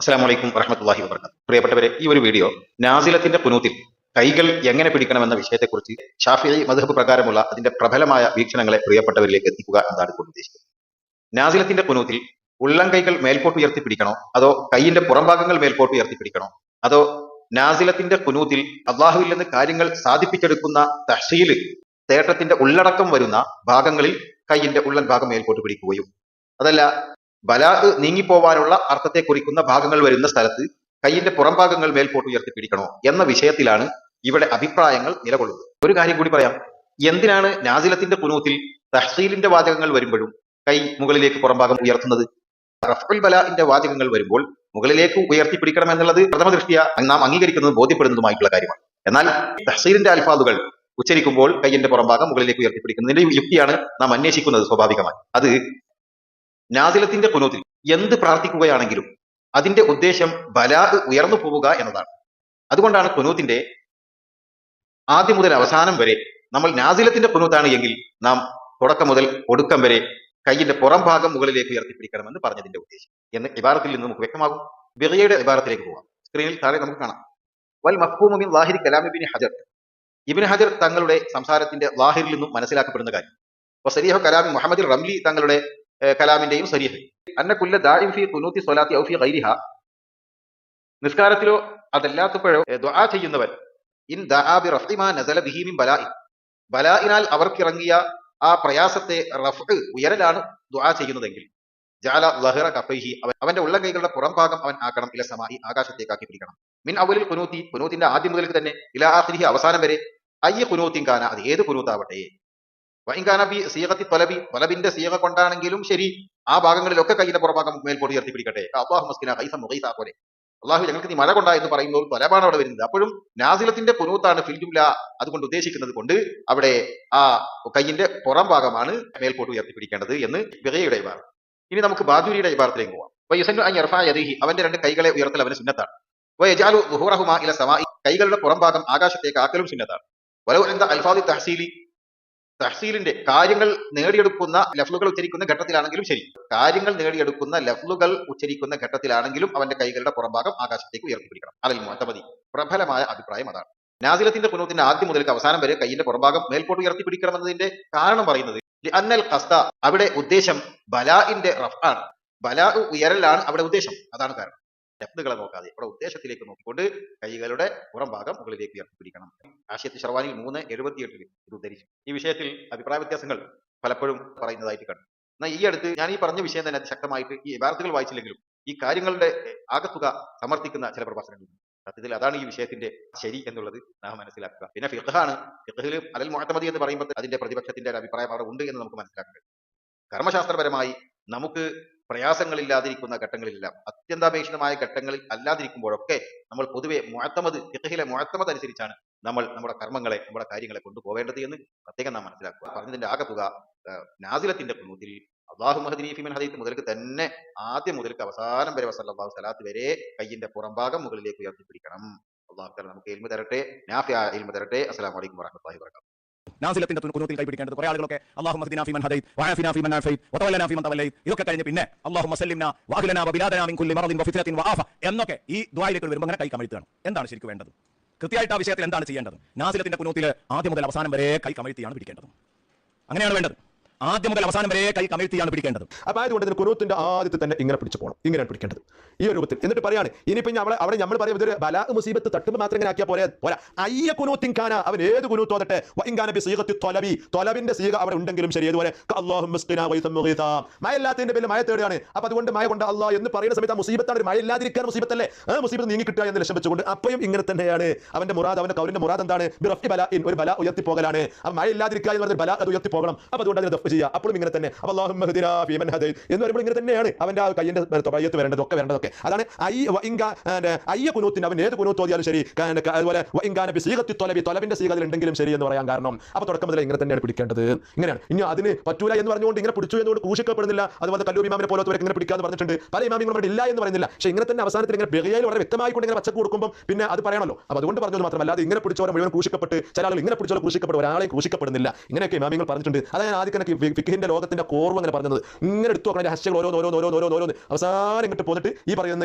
അസ്സലാമു അലൈക്കും വറഹ്മത്തുള്ളാഹി വബറകാതുഹു. പ്രിയപ്പെട്ടവരെ, ഈ ഒരു വീഡിയോ നാസിലത്തിന്റെ കുനൂത്തിൽ കൈകൾ എങ്ങനെ പിടിക്കണമെന്ന വിഷയത്തെക്കുറിച്ച് ഷാഫിഈ മദ്ഹബ് പ്രകാരമുള്ള അതിന്റെ പ്രബലമായ വീക്ഷണങ്ങളെ പ്രിയപ്പെട്ടവരിലേക്ക് എത്തിക്കുക എന്നതാണ് ഇപ്പോൾ ഉദ്ദേശിക്കുന്നത്. നാസിലത്തിന്റെ കുനൂത്തിൽ ഉള്ളം കൈകൾ മേൽപോട്ട് ഉയർത്തി പിടിക്കണോ, അതോ കൈയിന്റെ പുറംഭാഗങ്ങൾ മേൽപോട്ട് ഉയർത്തി പിടിക്കണോ, അതോ നാസിലത്തിന്റെ കുനൂത്തിൽ അള്ളാഹുവിൽ നിന്ന് കാര്യങ്ങൾ സാധിപ്പിച്ചെടുക്കുന്ന തഹ്സീല് തേട്ടത്തിന്റെ ഉള്ളടക്കം വരുന്ന ഭാഗങ്ങളിൽ കൈയിന്റെ ഉള്ളൻ ഭാഗം മേൽപോട്ട് പിടിക്കുകയും, അതല്ല ബലാ നീങ്ങിപ്പോവാനുള്ള അർത്ഥത്തെ കുറിക്കുന്ന ഭാഗങ്ങൾ വരുന്ന സ്ഥലത്ത് കൈയിന്റെ പുറം ഭാഗങ്ങൾ മേൽപോട്ട് ഉയർത്തി പിടിക്കണോ എന്ന വിഷയത്തിലാണ് ഇവിടെ അഭിപ്രായങ്ങൾ നിലകൊള്ളുന്നത്. ഒരു കാര്യം കൂടി പറയാം, എന്തിനാണ് നാസിലത്തിന്റെ കുനൂത്തിൽ തഹ്സീലിന്റെ വാചകങ്ങൾ വരുമ്പോഴും കൈ മുകളിലേക്ക് പുറംഭാഗം ഉയർത്തുന്നത്? റഫ്ഉൽ ബലാഇന്റെ വാചകങ്ങൾ വരുമ്പോൾ മുകളിലേക്ക് ഉയർത്തി പിടിക്കണം എന്നുള്ളത് പ്രഥമ ദൃഷ്ടിയ നാം അംഗീകരിക്കുന്നതും ബോധ്യപ്പെടുന്നതുമായിട്ടുള്ള കാര്യമാണ്. എന്നാൽ തഹ്സീലിന്റെ അൽഫാദുകൾ ഉച്ചരിക്കുമ്പോൾ കൈയിന്റെ പുറംഭാഗം മുകളിലേക്ക് ഉയർത്തി പിടിക്കുന്നതിന്റെ യുക്തിയാണ് നാം അന്വേഷിക്കുന്നത് സ്വാഭാവികമായി. അത് നാസിലത്തിന്റെ കുനൂത്തിൽ എന്ത് പ്രാർത്ഥിക്കുകയാണെങ്കിലും അതിന്റെ ഉദ്ദേശം ബലാ ഉയർന്നു പോവുക എന്നതാണ്. അതുകൊണ്ടാണ് കുനൂത്തിന്റെ ആദ്യം മുതൽ അവസാനം വരെ നമ്മൾ നാസിലത്തിന്റെ കുനൂത്താണ് എങ്കിൽ നാം തുടക്കം മുതൽ ഒടുക്കം വരെ കൈയിന്റെ പുറം ഭാഗം മുകളിലേക്ക് ഉയർത്തിപ്പിടിക്കണമെന്ന് പറഞ്ഞതിന്റെ ഉദ്ദേശം എന്ന് ഇബാറത്തിൽ നിന്ന് നമുക്ക് വ്യക്തമാകും. ബിഗയുടെ ഇബാറത്തിലേക്ക് പോകാം. സ്ക്രീനിൽ താഴെ നമുക്ക് കാണാം, വൽ മഫ്ഹൂമു മിൻ ളാഹിരി കലാം ഇബ്നു ഹജർ. ഇബ്നു ഹജർ തങ്ങളുടെ സംസാരത്തിന്റെ ളാഹിറിൽ നിന്നും മനസ്സിലാക്കപ്പെടുന്ന കാര്യം, വസരീഹു കലാമി മുഹമ്മദ് റംലി തങ്ങളുടെ കലാമിന്റെയും സരീഹ്, അന്ന കുല്ല ദാഇൻ ഫീ ഖുനൂതി സ്വലാത്തി ഔ ഫീ ഗൈരിഹാ, നിസ്കാരത്തിലോ അതല്ലാത്തപ്പോഴോ ദുആ ചെയ്യുന്നവൻ, ഇൻ ദഅാ ബി റഫ്ഇ മാ നസല ബിഹി മിൻ ബലാഇ, ബലാഇനാൽ അവർക്കിറങ്ങിയ ആ പ്രയാസത്തെ റഫ്ഉ ഉയരലാണ് ദുആ ചെയ്യുന്നതെങ്കിൽ, ജഅല ളഹറ കഫൈഹി, അവന്റെ ഉള്ള കൈകളുടെ പുറം ഭാഗം അവൻ ആക്കണം, ഇല സമായി, ആകാശത്തേക്കാക്കി പിടിക്കണം, മിൻ അവലിൽ ഖുനൂതി, ഖുനൂത്തിന്റെ ആദ്യം മുതൽക്ക് തന്നെ, ഇലാ ആഖിരിഹി, അവസാനം വരെ, അയ്യ ഖുനൂത്തിൻ കാന, അത് ഏത് ഖുനൂത്താവട്ടെ, വഇൻകാന ബി സീഗത്തി ത്വലബി, ത്വലബിന്റെ സീഗ കൊണ്ടാണെങ്കിലും ശരി, ആ ഭാഗങ്ങളിലൊക്കെ കൈയിന്റെ പുറഭാഗം മേൽപോട്ട് ഉയർത്തി പിടിക്കട്ടെ. അല്ലാഹു മസ്കിന ഖൈസ മുഗൈസ പോലെ, അള്ളാഹു ഞങ്ങൾക്ക് നീ മഴ കൊണ്ടാ എന്ന് പറയുന്ന ഒരു ത്വലബാണ് അവിടെ വരുന്നത്. അപ്പോഴും നാസിലത്തിന്റെ കുനൂത്താണ് ഫിൽ ജുംല അതുകൊണ്ട് ഉദ്ദേശിക്കുന്നത് കൊണ്ട് അവിടെ ആ കൈയിന്റെ പുറം ഭാഗമാണ് മേൽപോട്ട് ഉയർത്തി പിടിക്കേണ്ടത് എന്ന് ബിഗയുടെ ഇബാറത്ത്. ഇനി നമുക്ക് ബാജൂരിയുടെ ഇബാറത്തിലേക്ക് പോവാം. വയസന്നു അൻ യർഫഅ യദൈഹി, അവന്റെ രണ്ട് കൈകളെ ഉയർത്തൽ അവന് സുന്നത്താണ്. വയജഅലു ദുഹൂറഹുമാ ഇല സമായി, കൈകളുടെ പുറം ഭാഗം ആകാശത്തേക്ക് ആക്കലും സുന്നത്താണ്. വലൗ ഇൻദ അൽഫാദി തഹ്സീലി, തഹ്സീലിന്റെ കാര്യങ്ങൾ നേടിയെടുക്കുന്ന ലഫ്ലുകൾ ഉച്ചരിക്കുന്ന ഘട്ടത്തിലാണെങ്കിലും ശരി, കാര്യങ്ങൾ നേടിയെടുക്കുന്ന ലഫ്ലുകൾ ഉച്ചരിക്കുന്ന ഘട്ടത്തിലാണെങ്കിലും അവന്റെ കൈകളുടെ പുറംഭാഗം ആകാശത്തേക്ക് ഉയർത്തിപ്പിടിക്കണം. അലൽ മുഅ്തമദി, പ്രബലമായ അഭിപ്രായം അതാണ്. നാസിലത്തിന്റെ കുനൂത്തിന്റെ ആദ്യം മുതൽക്ക് അവസാനം വരെ കൈയിന്റെ പുറംഭാഗം മേൽപോട്ട് ഉയർത്തിപ്പിടിക്കണമെന്നതിന്റെ കാരണം പറയുന്നത്, അന്നൽ ഖസ്ത, അവിടെ ഉദ്ദേശം ബലാഇന്റെ റഫ് ആണ്, ബലാ ഉയരലാണ് അവിടെ ഉദ്ദേശം. അതാണ് കാരണം. ലഫ്ലുകളെ നോക്കാതെ അവിടെ ഉദ്ദേശത്തിലേക്ക് നോക്കിക്കൊണ്ട് കൈകളുടെ പുറം ഭാഗം മുകളിലേക്ക് ഉയർത്തിപ്പിടിക്കണം. ആശയത്ത് ഷർവാനിൽ 3:78 ഇത് ഉദ്ധരിച്ചു. ഈ വിഷയത്തിൽ അഭിപ്രായ വ്യത്യാസങ്ങൾ പലപ്പോഴും പറയുന്നതായിട്ട് കണ്ടു. എന്നാൽ ഈ അടുത്ത് ഞാൻ ഈ പറഞ്ഞ വിഷയം തന്നെ ശക്തമായിട്ട് ഈ ഇബാറത്തുകൾ വായിച്ചില്ലെങ്കിലും ഈ കാര്യങ്ങളുടെ ആകത്തുക സമർത്ഥിക്കുന്ന ചില പ്രഭാഷണങ്ങളുണ്ട്. സത്യത്തിൽ അതാണ് ഈ വിഷയത്തിന്റെ ശരി എന്നുള്ളത് നാം മനസ്സിലാക്കുക. പിന്നെ ഫിഖ്ഹാണ്. ഫിഖ്ഹിൽ അലൽ മുഅ്തമദി എന്ന് പറയുമ്പോൾ അതിന്റെ പ്രതിപക്ഷത്തിന്റെ ഒരു അഭിപ്രായം അവിടെ ഉണ്ട് എന്ന് നമുക്ക് മനസ്സിലാക്കുക. കർമ്മശാസ്ത്രപരമായി നമുക്ക് പ്രയാസങ്ങളില്ലാതിരിക്കുന്ന ഘട്ടങ്ങളിലെല്ലാം, അത്യന്താപേക്ഷിതമായ ഘട്ടങ്ങളിൽ അല്ലാതിരിക്കുമ്പോഴൊക്കെ നമ്മൾ പൊതുവെ മുഅ്തമദ്, ഫിഖ്ഹിലെ മുഅ്തമദ് അനുസരിച്ചാണ് നമ്മൾ നമ്മുടെ കർമ്മങ്ങളെ, നമ്മുടെ കാര്യങ്ങളെ കൊണ്ടുപോകേണ്ടത് എന്ന് പ്രത്യേകം നാം മനസ്സിലാക്കുക. പറഞ്ഞതിന്റെ ആകത്തുക നാസിലത്തിന്റെ കുനൂത്തിൽ അല്ലാഹു മഹ്ദിനി ഫീമൻ ഹദൈത മുതൽക്ക് തന്നെ ആദ്യം മുതൽക്ക് അവസാനം വരെ വസല്ലല്ലാഹു സ്വലാത്ത് വരെ കയ്യിന്റെ പുറംഭാഗം മുകളിലേക്ക് ഉയർത്തിപ്പിടിക്കണം. അല്ലാഹു തആല നമുക്ക് ഇൽമു തരട്ടെ, നാഫിഅ ഇൽമു തരട്ടെ. അസ്സലാമു അലൈക്കും വറഹ്മത്തുള്ളാഹി വബറകാതുഹു. നാസിലത്തിന്റെ കുനൂത്തിൽ കൈപിടിക്കേണ്ടത് കുറെ ആളുകളൊക്കെ അല്ലാഹുമ്മ ഹ്ദിനാ ഫീമൻ ഹദൈത് വആഫിനാ ഫീമൻ ആഫൈത് വതവല്ലനാ ഫീമൻ തവല്ലൈത്, ഇതൊക്കെ കഴിഞ്ഞ് പിന്നെ അല്ലാഹുമ്മ സല്ലിംനാ വഅഗ്ലനാ വബിലാദനാ മിൻ കുല്ലി മറദിൻ വഫിത്നത്തിൻ വആഫ എന്നൊക്കെ ഈ ദുആയിലേക്ക് വരുമ്പോൾ അങ്ങനെ കൈ കമഴ്ത്തുകയാണ്. എന്താണ് ശരിക്കും വേണ്ടത്? കൃത്യമായിട്ട് ആ വിഷയത്തിൽ എന്താണ് ചെയ്യേണ്ടത്? നാസിലത്തിന്റെ കുനൂത്തിൽ ആദ്യം മുതൽ അവസാനം വരെ കൈ കമഴ്ത്തിയാണ് പിടിക്കേണ്ടത്. അങ്ങനെയാണ് വേണ്ടത്. ആദ്യം മുതൽ അവസാനം വരെ കൈ കമഴ്ത്തിയാണ് പിടിക്കേണ്ടത്. അപ്പൊ അതുകൊണ്ട് തന്നെ കുനൂത്തിന്റെ ആദ്യത്തെ തന്നെ ഇങ്ങനെ പിടിച്ചു പോകണം, ഇങ്ങനെയാണ് പിടിക്കേണ്ടത് ഈ ഒരു രൂപത്തിൽ. എന്നിട്ട് പറയാണ്, ഇനിയിപ്പോ അവിടെ നമ്മൾ പറയും ഇതൊരു ബലാ മുസീബത്ത് തട്ടുമ്പോൾ മാത്രം ഇങ്ങനെ ആക്കിയാൽ പോരാ. അയ്യ കുനൂത്തിൻ കാന, അവൻ ഏത് കുനൂത്ത് ഓതട്ടെ, വഇൻകാന ബി സീഗത്തി ത്വലബി, ത്വലബിന്റെ സീഗ അവിടെ ഉണ്ടെങ്കിലും ശരി, അതുപോലെ അല്ലാഹുമ്മ സ്ഖിനാ ഗൈസൻ മുഗീസാ, മഴ ഇല്ലാത്തതിന്റെ പേരിൽ മഴ തേടുകയാണ്. അപ്പൊ അതുകൊണ്ട് മഴ കൊണ്ട് അല്ലാഹ് എന്ന് പറയുന്ന സമയത്ത് ആ മുസീബത്താണ്, ഒരു മഴ ഇല്ലാതിരിക്കാൻ മുസീബത്തല്ലേ, ആ മുസീബത്ത് നീങ്ങി കിട്ടുക എന്ന് ലക്ഷ്യം വെച്ചുകൊണ്ട് അപ്പോഴും ഇങ്ങനെ തന്നെയാണ് അവന്റെ മുറാദ്, അവന്റെ കൗലിന്റെ മുറാദ് എന്താണ്? ബിറഫി ബലാഇൻ, ഒരു ബലാ ഉയർത്തി പോകലാണ്. അപ്പൊ മഴ ഇല്ലാതിരിക്കുക എന്ന് പറഞ്ഞാൽ ബലാ അത് ഉയർത്തി പോകണം. അപ്പൊ അതുകൊണ്ട് അതിനെ ദഫ് ചെയ്യുക. അപ്പോഴും ഇങ്ങനെ തന്നെ അല്ലാഹുമ്മ ഹ്ദിനാ ഫീമൻ ഹദൈത് എന്ന് പറയുമ്പോൾ ഇങ്ങനെ തന്നെയാണ് അവന്റെ ആ കയ്യിന്റെ തൊബയ്യത്ത് വരേണ്ടതൊക്കെ. അതാണ് അയ്യ കുനൂത്തിന്, അവൻ ഏത് കുനൂത്ത് ഓതിയാലും ശരി, അതുപോലെ വഇൻകാന ബി സീഗത്തി ത്വലബി, ത്വലബിന്റെ സീഗ ഉണ്ടെങ്കിലും ശരി എന്ന് പറയാൻ കാരണം അപ്പൊ തുടക്കം മുതൽ ഇങ്ങനെ തന്നെയാണ് പിടിക്കേണ്ടത്. ഇങ്ങനെയാണ്. ഇനി അതിന് പറ്റൂല എന്ന് പറഞ്ഞുകൊണ്ട് ഇങ്ങനെ പിടിച്ചു എന്നുകൊണ്ട് ക്രൂശിക്കപ്പെടുന്നില്ല. അതുപോലെ കല്ലൂബ് ഇമാമിനെ പോലത്തെ ഇങ്ങനെ പിടിക്കാന്ന് പറഞ്ഞിട്ടുണ്ട്. പല ഇമാമികളും ഇല്ല എന്ന് പറയുന്നില്ല. പക്ഷേ ഇങ്ങനെ തന്നെ അവസാനത്തിൽ ഇങ്ങനെ ബിഗയിൽ വളരെ വ്യക്തമായിക്കൊണ്ട് ഇങ്ങനെ പച്ചക്ക് കൊടുക്കുമ്പോൾ പിന്നെ അത് പറയണല്ലോ. അപ്പൊ അതുകൊണ്ട് പറഞ്ഞത് മാത്രമല്ല, അത് ഇങ്ങനെ പിടിച്ചോടെ മുഴുവൻ ക്രൂശിക്കപ്പെട്ട്, ചില ആളുകൾ ഇങ്ങനെ പിടിച്ചോടെ ക്രൂശിക്കപ്പെട്ടു, ഒരാളെയും ക്രൂശിക്കപ്പെടുന്നില്ല. ഇങ്ങനെയൊക്കെ ഇമാമികൾ പറഞ്ഞിട്ടുണ്ട്. അതാണ് ഞാൻ ആദ്യം ഫിഖ്ഹിന്റെ ലോകത്തിന്റെ കോർവ് അങ്ങനെ പറഞ്ഞത്. ഇങ്ങനെ എടുത്തു നോക്കണം രഹസ്യങ്ങൾ ഓരോന്ന് അവസാനം ഇങ്ങോട്ട് പോന്നിട്ട് ഈ പറയുന്ന